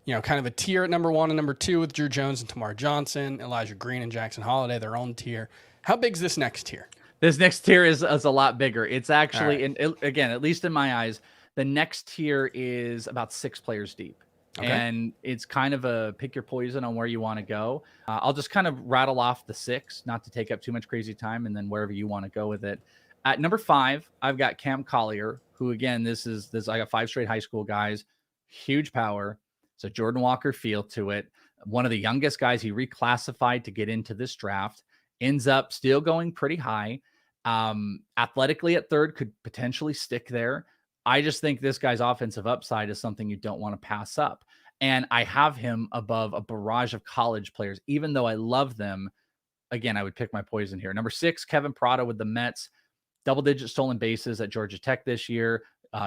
kind of a tier at number 1 and number 2 with Drew Jones and Tamar Johnson, Elijah Green and Jackson Holiday, their own tier. How big's this next tier? This next tier is a lot bigger. It's actually, again, at least in my eyes, the next tier is about 6 players deep. Okay. And it's kind of a pick your poison on where you want to go. I'll just kind of rattle off the 6, not to take up too much crazy time, and then wherever you want to go with it. At number 5, I've got Cam Collier, who, again, I got 5 straight high school guys, huge power. It's a Jordan Walker feel to it. One of the youngest guys he reclassified to get into this draft. Ends up still going pretty high. Athletically at 3rd, could potentially stick there. I just think this guy's offensive upside is something you don't want to pass up. And I have him above a barrage of college players, even though I love them. Again, I would pick my poison here. Number 6, Kevin Prado with the Mets. Double-digit stolen bases at Georgia Tech this year.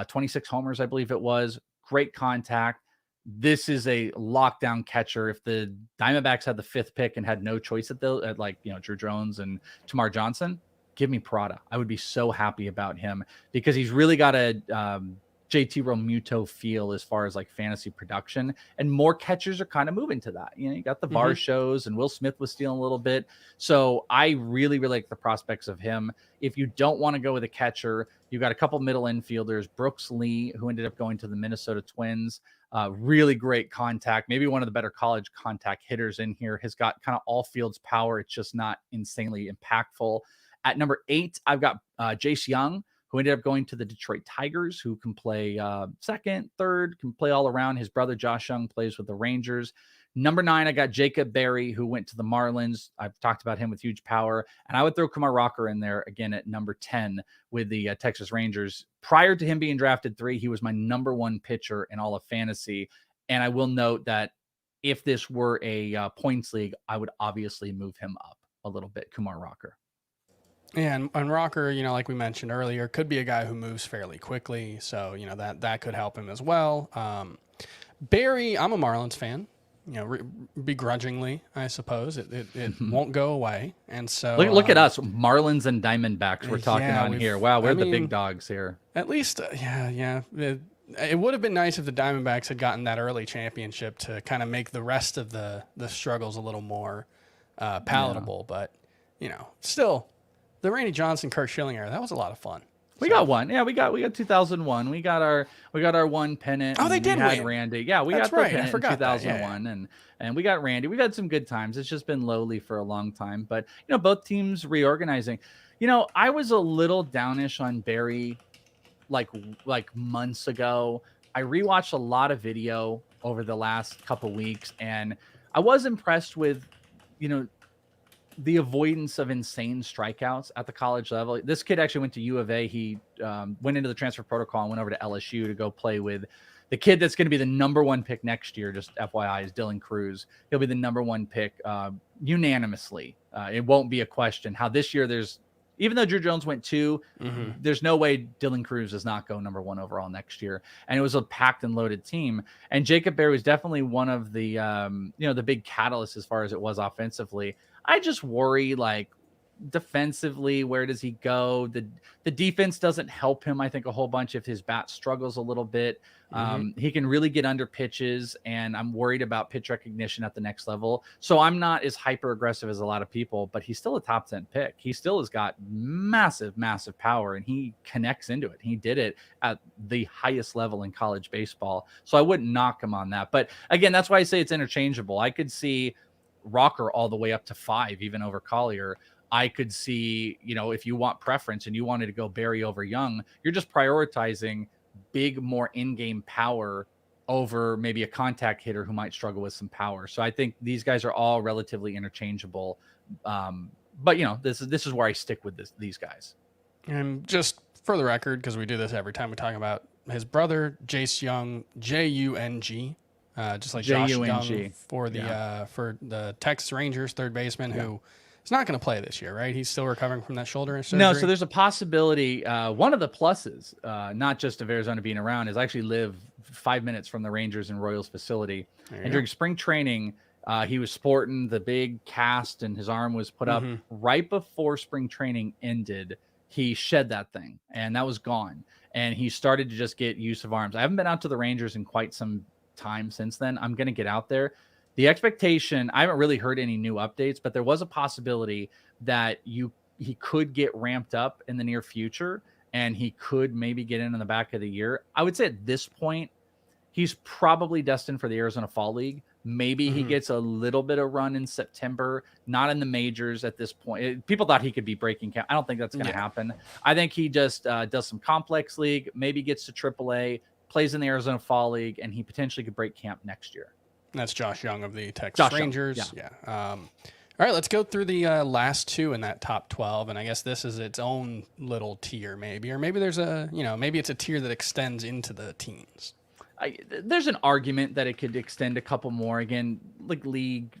26 homers, I believe it was. Great contact. This is a lockdown catcher. If the Diamondbacks had the 5th pick and had no choice at Drew Jones and Tamar Johnson, give me Prada. I would be so happy about him because he's really got a JT Realmuto feel as far as like fantasy production, and more catchers are kind of moving to that. You got the VAR shows, and Will Smith was stealing a little bit. So I really, really like the prospects of him. If you don't want to go with a catcher, you got a couple middle infielders, Brooks Lee, who ended up going to the Minnesota Twins. Really great contact, maybe one of the better college contact hitters in here. Has got kind of all fields power. It's just not insanely impactful. At number 8, I've got Jace Young, who ended up going to the Detroit Tigers, who can play 2nd, 3rd, can play all around. His brother Josh Young plays with the Rangers. Number 9, I got Jacob Berry, who went to the Marlins. I've talked about him with huge power. And I would throw Kumar Rocker in there again at number 10 with the Texas Rangers. Prior to him being drafted 3, he was my number 1 pitcher in all of fantasy. And I will note that if this were a points league, I would obviously move him up a little bit, Kumar Rocker. And Rocker, like we mentioned earlier, could be a guy who moves fairly quickly. So, that could help him as well. Barry, I'm a Marlins fan. Begrudgingly, I suppose. It won't go away. And so Look at us, Marlins and Diamondbacks. We're talking yeah, on here. Wow, we're the mean, big dogs here. At least, yeah. It would have been nice if the Diamondbacks had gotten that early championship to kind of make the rest of the struggles a little more palatable. Yeah. But still, the Randy Johnson, Kirk Schilling era, that was a lot of fun. We got one. Yeah, we got 2001. We got our one pennant. Oh, they did win. Randy. Yeah, That's got right. the pennant I forgot in 2001 that. and we got Randy. We've had some good times. It's just been lowly for a long time, but both teams reorganizing. I was a little downish on Barry like months ago. I rewatched a lot of video over the last couple weeks, and I was impressed with the avoidance of insane strikeouts at the college level. This kid actually went to U of A. He went into the transfer protocol and went over to LSU to go play with the kid that's going to be the #1 pick next year. Just FYI, is Dylan Cruz. He'll be the #1 pick unanimously. It won't be a question. How this year even though Drew Jones went 2, there's no way Dylan Cruz does not go #1 overall next year. And it was a packed and loaded team. And Jacob Barry was definitely one of the the big catalysts as far as it was offensively. I just worry, defensively, where does he go? The defense doesn't help him, I think, a whole bunch if his bat struggles a little bit. He can really get under pitches, and I'm worried about pitch recognition at the next level. So I'm not as hyper aggressive as a lot of people, but he's still a top 10 pick. He still has got massive, massive power, and he connects into it. He did it at the highest level in college baseball. So I wouldn't knock him on that. But again, that's why I say it's interchangeable. I could see Rocker all the way up to 5, even over Collier. I could see, if you want preference and you wanted to go Barry over Young, you're just prioritizing big, more in-game power over maybe a contact hitter who might struggle with some power. So I think these guys are all relatively interchangeable. But this is where I stick with these guys. And just for the record, because we do this every time we talk about his brother, Jace Young, Jung, just like Josh Young for the Texas Rangers third baseman who is not going to play this year, right? He's still recovering from that shoulder surgery. No, so there's a possibility. One of the pluses, not just of Arizona being around, is I actually live 5 minutes from the Rangers and Royals facility. And during spring training, he was sporting the big cast and his arm was put up. Right before spring training ended, he shed that thing and that was gone. And he started to just get use of arms. I haven't been out to the Rangers in quite some time since then. I'm going to get out there. The expectation, I haven't really heard any new updates, but there was a possibility that he could get ramped up in the near future and he could maybe get in the back of the year. I would say at this point, he's probably destined for the Arizona Fall League. Maybe he gets a little bit of run in September, not in the majors at this point. People thought he could be breaking camp. I don't think that's going to happen. I think he just does some complex league, maybe gets to AAA, plays in the Arizona Fall League, and he potentially could break camp next year. That's Josh Young of the Texas Rangers. Yeah. All right, let's go through the last 2 in that top 12, and I guess this is its own little tier, maybe, or maybe there's maybe it's a tier that extends into the teens. There's an argument that it could extend a couple more. Again, like league,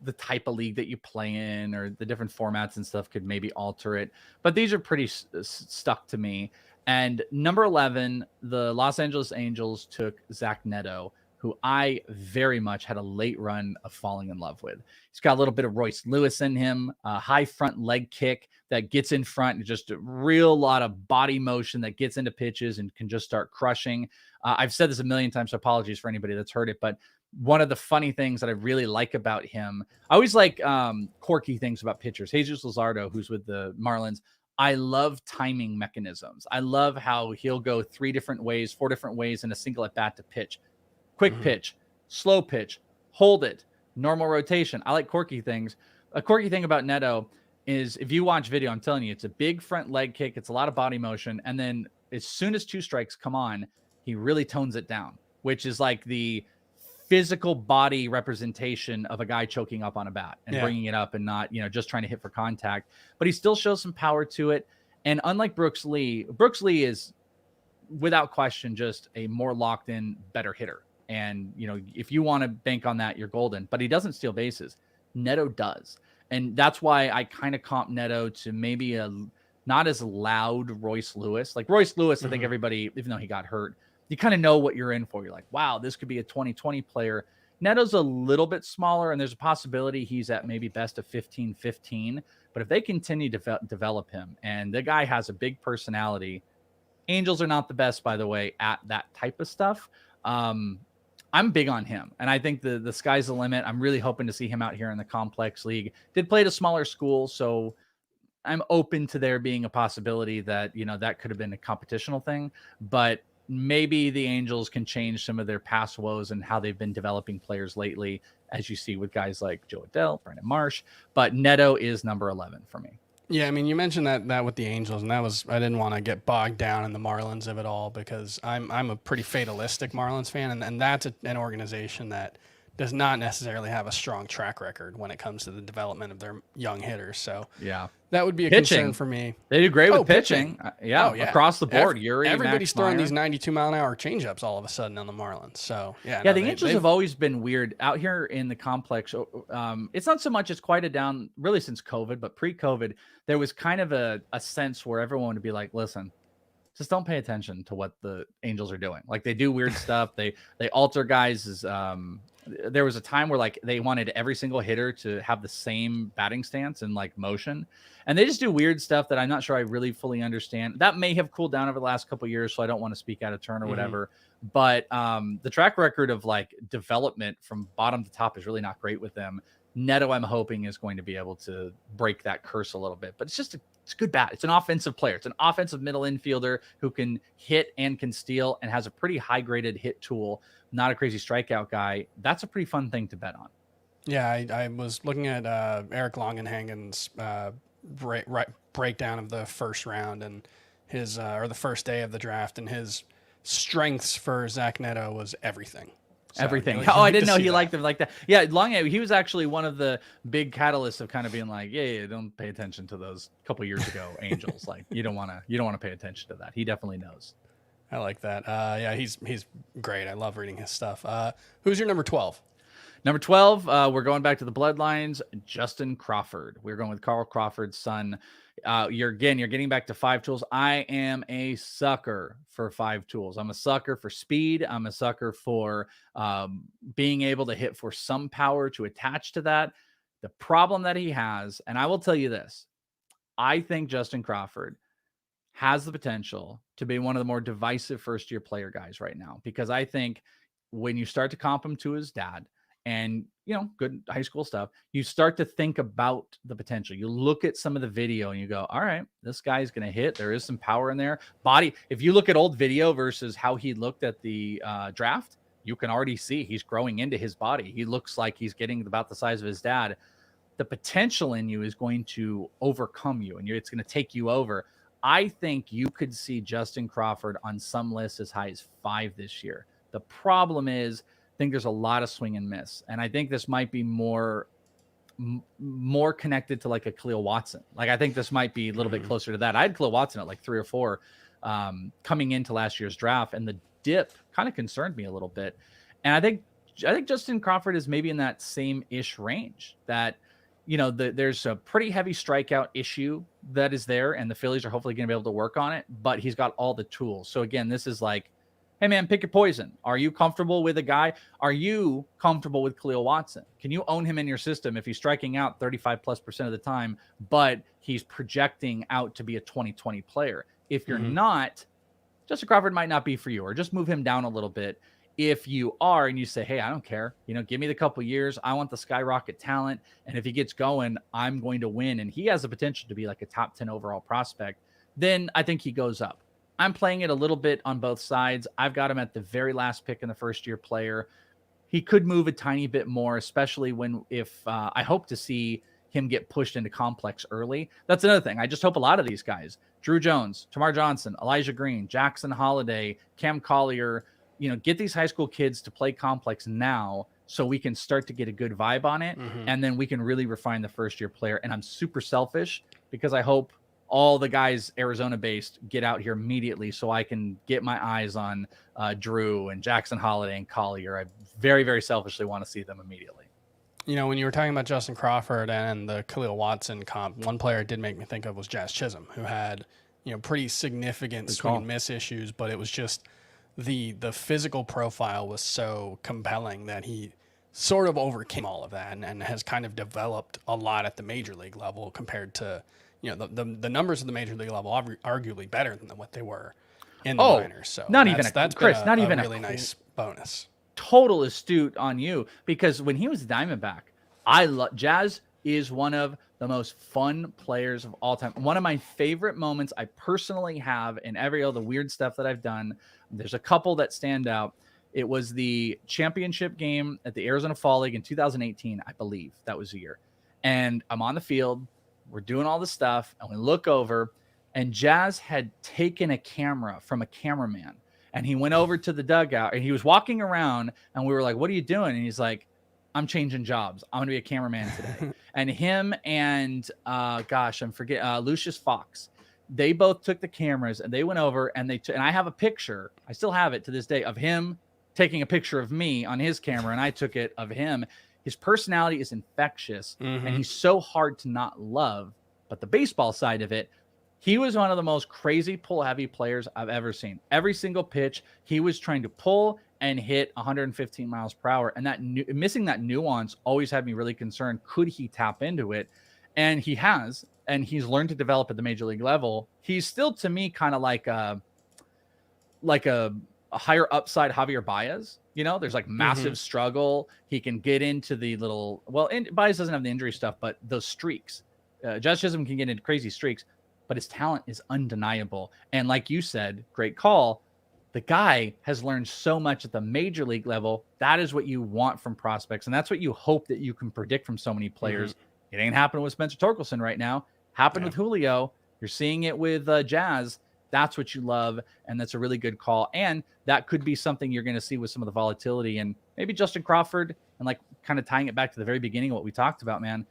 the type of league that you play in, or the different formats and stuff could maybe alter it. But these are pretty stuck to me. And number 11, the Los Angeles Angels took Zach Neto, who I very much had a late run of falling in love with. He's got a little bit of Royce Lewis in him, a high front leg kick that gets in front, and just a real lot of body motion that gets into pitches and can just start crushing. I've said this a million times, so apologies for anybody that's heard it, but one of the funny things that I really like about him, I always like quirky things about pitchers. Jesus Luzardo, who's with the Marlins, I love timing mechanisms. I love how he'll go 3 different ways, 4 different ways in a single at bat to pitch. Quick pitch, slow pitch, hold it, normal rotation. I like quirky things. A quirky thing about Neto is if you watch video, I'm telling you, it's a big front leg kick. It's a lot of body motion. And then as soon as 2 strikes come on, he really tones it down, which is like the physical body representation of a guy choking up on a bat and bringing it up and not, just trying to hit for contact. But he still shows some power to it. And unlike Brooks Lee is without question just a more locked in, better hitter. And, if you want to bank on that, you're golden. But he doesn't steal bases. Neto does. And that's why I kind of comp Neto to maybe a not as loud Royce Lewis. Like Royce Lewis, I think everybody, even though he got hurt, you kind of know what you're in for. You're like, wow, this could be a 2020 player. Neto's a little bit smaller, and there's a possibility he's at maybe best of 15-15. But if they continue to develop him, and the guy has a big personality, Angels are not the best, by the way, at that type of stuff. I'm big on him, and I think the sky's the limit. I'm really hoping to see him out here in the complex league. Did play at a smaller school, so I'm open to there being a possibility that, that could have been a competitional thing, but maybe the Angels can change some of their past woes and how they've been developing players lately, as you see with guys like Joe Adell, Brandon Marsh, but Neto is number 11 for me. Yeah, I mean, you mentioned that with the Angels, and I didn't want to get bogged down in the Marlins of it all, because I'm a pretty fatalistic Marlins fan, and that's an organization that does not necessarily have a strong track record when it comes to the development of their young hitters. So yeah, that would be a concern for me. They do great with pitching. Yeah, across the board. Everybody's throwing these 92-mile-an-hour changeups all of a sudden on the Marlins. So the Angels have always been weird out here in the complex. It's not so much it's quite a down really since COVID, but pre-COVID there was kind of a sense where everyone would be like, listen, just don't pay attention to what the Angels are doing. Like, they do weird stuff. They alter guys. There was a time where like they wanted every single hitter to have the same batting stance and like motion, and they just do weird stuff that I'm not sure I really fully understand. That may have cooled down over the last couple of years, so I don't want to speak out of turn or whatever. But the track record of like development from bottom to top is really not great with them. Neto, I'm hoping, is going to be able to break that curse a little bit, but it's a good bat. It's an offensive player. It's an offensive middle infielder who can hit and can steal and has a pretty high graded hit tool. Not a crazy strikeout guy. That's a pretty fun thing to bet on. Yeah, I was looking at Eric Longenhagen's breakdown of the first round and his or the first day of the draft, and his strengths for Zach Neto was everything. So everything. I didn't know he liked him like that. Yeah, he was actually one of the big catalysts of kind of being like, yeah, don't pay attention to those couple years ago Angels. Like, you don't want to pay attention to that. He definitely knows. I like that. Yeah, he's great. I love reading his stuff. Who's your number 12? Number 12, we're going back to the Bloodlines, Justin Crawford. We're going with Carl Crawford's son. You're getting back to 5 tools. I am a sucker for 5 tools. I'm a sucker for speed. I'm a sucker for being able to hit for some power to attach to that. The problem that he has, and I will tell you this, I think Justin Crawford has the potential to be one of the more divisive first-year player guys right now, because I think when you start to comp him to his dad and, good high school stuff, you start to think about the potential. You look at some of the video and you go, all right, this guy's going to hit. There is some power in there. Body. If you look at old video versus how he looked at the draft, you can already see he's growing into his body. He looks like he's getting about the size of his dad. The potential in you is going to overcome you, and it's going to take you over. I think you could see Justin Crawford on some lists as high as 5 this year. The problem is, I think there's a lot of swing and miss, and I think this might be more connected to like a Khalil Watson. Like, I think this might be a little bit closer to that. I had Khalil Watson at like 3 or 4 coming into last year's draft, and the dip kind of concerned me a little bit. And I think Justin Crawford is maybe in that same-ish range, that there's a pretty heavy strikeout issue that is there, and the Phillies are hopefully going to be able to work on it, but he's got all the tools. So again, this is like, hey man, pick your poison. Are you comfortable with a guy? Are you comfortable with Khalil Watson? Can you own him in your system if he's striking out 35+% of the time, but he's projecting out to be a 2020 player? If you're not, Justin Crawford might not be for you, or just move him down a little bit. If you are, and you say, hey, I don't care, give me the couple years. I want the skyrocket talent. And if he gets going, I'm going to win. And he has the potential to be like a top 10 overall prospect. Then I think he goes up. I'm playing it a little bit on both sides. I've got him at the very last pick in the first-year player. He could move a tiny bit more, especially if I hope to see him get pushed into complex early. That's another thing. I just hope a lot of these guys, Drew Jones, Tamar Johnson, Elijah Green, Jackson Holiday, Cam Collier, get these high school kids to play complex now, so we can start to get a good vibe on it. And then we can really refine the first-year player. And I'm super selfish because I hope all the guys Arizona-based get out here immediately, so I can get my eyes on Drew and Jackson Holiday and Collier. I very, very selfishly want to see them immediately. When you were talking about Justin Crawford and the Khalil Watson comp, one player it did make me think of was Jazz Chisholm, who had, pretty significant swing and miss issues, but it was just the physical profile was so compelling that he sort of overcame all of that and has kind of developed a lot at the major league level compared to, the numbers of the major league level are arguably better than what they were in the Oh, minors. So not even that's been Chris, not a even really nice bonus. total astute on you, because when he was Diamondback, Jazz is one of the most fun players of all time. One of my favorite moments I personally have in all the weird stuff that I've done. There's a couple that stand out. It was the championship game at the Arizona Fall League in 2018, I believe that was the year. And I'm on the field, we're doing all the stuff, and we look over, and Jazz had taken a camera from a cameraman, and he went over to the dugout, and he was walking around, and we were like, "What are you doing?" And he's like, "I'm changing jobs. I'm going to be a cameraman today." And him and, Lucius Fox, they both took the cameras, and they went over, and and I have a picture, I still have it to this day, of him taking a picture of me on his camera, and I took it of him. His personality is infectious, and he's so hard to not love. But the baseball side of it, he was one of the most crazy pull-heavy players I've ever seen. Every single pitch, he was trying to pull and hit 115 miles per hour. And missing that nuance always had me really concerned. Could he tap into it? And he has, and he's learned to develop at the major league level. He's still, to me, kind of like a higher upside Javier Baez. There's like massive struggle. He can get into the little, Baez doesn't have the injury stuff, but those streaks. Josh Chisholm can get into crazy streaks, but his talent is undeniable. And like you said, great call. The guy has learned so much at the major league level. That is what you want from prospects. And that's what you hope that you can predict from so many players. It ain't happening with Spencer Torkelson right now. Happened with Julio. You're seeing it with Jazz. That's what you love. And that's a really good call. And that could be something you're going to see with some of the volatility, and maybe Justin Crawford, and like kind of tying it back to the very beginning of what we talked about, man.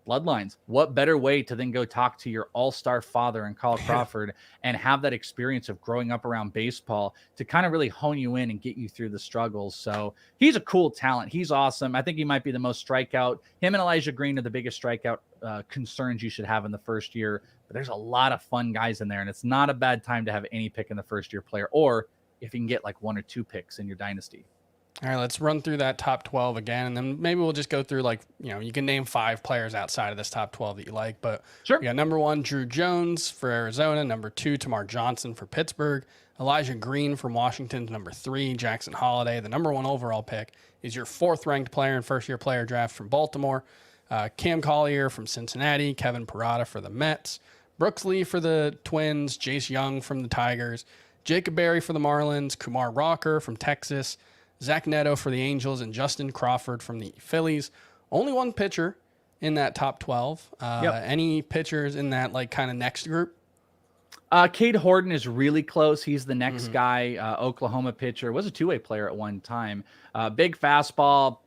Bloodlines. What better way to then go talk to your all-star father and Carl Crawford and have that experience of growing up around baseball to kind of really hone you in and get you through the struggles. So he's a cool talent. He's awesome. I think he might be the most strikeout. Him and Elijah Green are the biggest strikeout concerns you should have in the first year. But there's a lot of fun guys in there, and it's not a bad time to have any pick in the first-year player, or if you can get like 1 or 2 picks in your dynasty. All right, let's run through that top 12 again, and then maybe we'll just go through, you can name 5 players outside of this top 12 that you like. But sure. We got number 1, Drew Jones for Arizona. Number 2, Tamar Johnson for Pittsburgh. Elijah Green from Washington. Number 3, Jackson Holliday. The number 1 overall pick is your 4th-ranked player in first-year player draft from Baltimore. Cam Collier from Cincinnati. Kevin Parada for the Mets. Brooks Lee for the Twins. Jace Young from the Tigers. Jacob Berry for the Marlins. Kumar Rocker from Texas. Zach Neto for the Angels, and Justin Crawford from the Phillies. Only 1 pitcher in that top 12. Any pitchers in that kind of next group? Cade Horton is really close. He's the next guy. Oklahoma pitcher. Was a 2-way player at one time. Big fastball.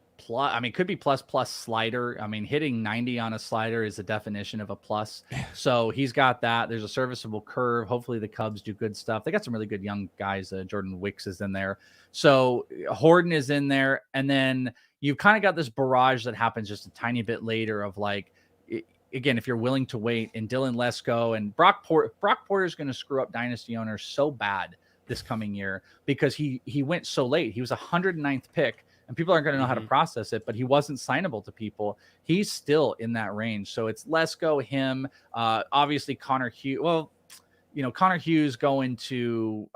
Could be plus slider. Hitting 90 on a slider is the definition of a plus. So he's got that. There's a serviceable curve. Hopefully the Cubs do good stuff. They got some really good young guys. Jordan Wicks is in there. So Horton is in there. And then you've kind of got this barrage that happens just a tiny bit later of again, if you're willing to wait, and Dylan Lesko and Brock Porter is going to screw up dynasty owners so bad this coming year because he went so late. He was 109th pick. And people aren't going to know how to process it, but he wasn't signable to people. He's still in that range. So it's Lesko, him, obviously Connor Hughes. Well, Connor Hughes going to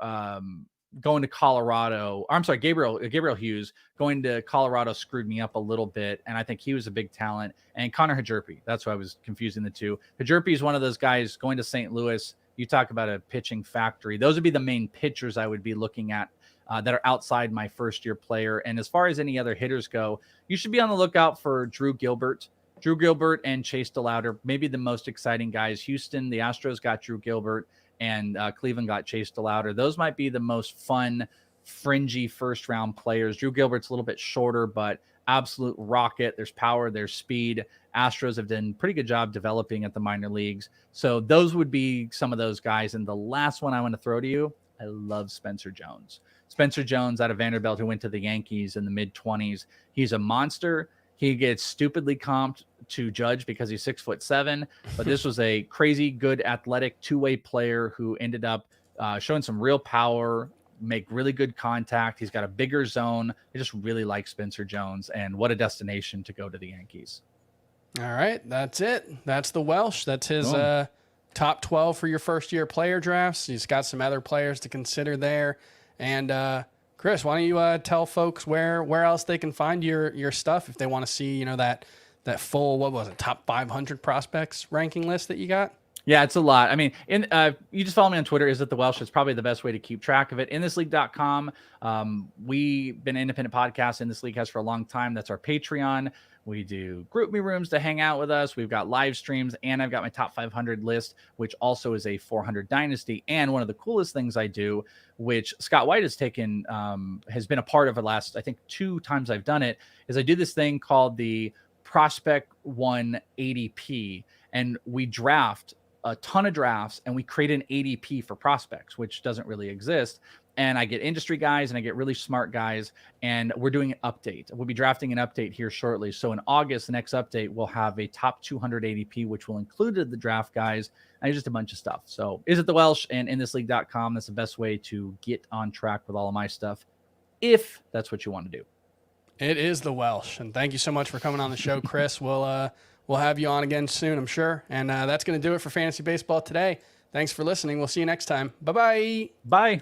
Colorado. I'm sorry, Gabriel Hughes going to Colorado screwed me up a little bit, and I think he was a big talent. And Connor Hjerpe, that's why I was confusing the two. Hjerpe is one of those guys going to St. Louis. You talk about a pitching factory. Those would be the main pitchers I would be looking at. That are outside my first-year player. And as far as any other hitters go, you should be on the lookout for Drew Gilbert and Chase DeLauder, maybe the most exciting guys. Houston, the Astros got Drew Gilbert, and Cleveland got Chase DeLauder. Those might be the most fun, fringy first-round players. Drew Gilbert's a little bit shorter, but absolute rocket. There's power, there's speed. Astros have done a pretty good job developing at the minor leagues. So those would be some of those guys. And the last one I want to throw to you, I love Spencer Jones. Spencer Jones out of Vanderbilt, who went to the Yankees in the mid-20s. He's a monster. He gets stupidly comped to Judge because he's 6'7", but this was a crazy good athletic 2-way player who ended up showing some real power, make really good contact. He's got a bigger zone. I just really like Spencer Jones, and what a destination to go to the Yankees. All right, that's it. That's the Welsh. That's his top 12 for your first year player drafts. He's got some other players to consider there. And Chris, why don't you tell folks where else they can find your stuff if they want to see, that full, what was it, top 500 prospects ranking list that you got? Yeah, it's a lot. I mean, you just follow me on Twitter. Is it the Welsh? It's probably the best way to keep track of it. InThisLeague.com. We've been an independent podcast. In This League has for a long time. That's our Patreon. We do group me rooms to hang out with us. We've got live streams, and I've got my top 500 list, which also is a 400 dynasty. And one of the coolest things I do, which Scott White has taken, has been a part of the last, I think 2 times I've done it, is I do this thing called the Prospect 1 ADP, and we draft a ton of drafts and we create an ADP for prospects, which doesn't really exist. And I get industry guys and I get really smart guys, and we're doing an update. We'll be drafting an update here shortly. So in August, the next update, we'll have a top 200 ADP, which will include the draft guys and just a bunch of stuff. So is it the Welsh and InThisLeague.com? That's the best way to get on track with all of my stuff, if that's what you want to do. It is the Welsh. And thank you so much for coming on the show, Chris. We'll have you on again soon, I'm sure. And that's going to do it for Fantasy Baseball today. Thanks for listening. We'll see you next time. Bye-bye. Bye.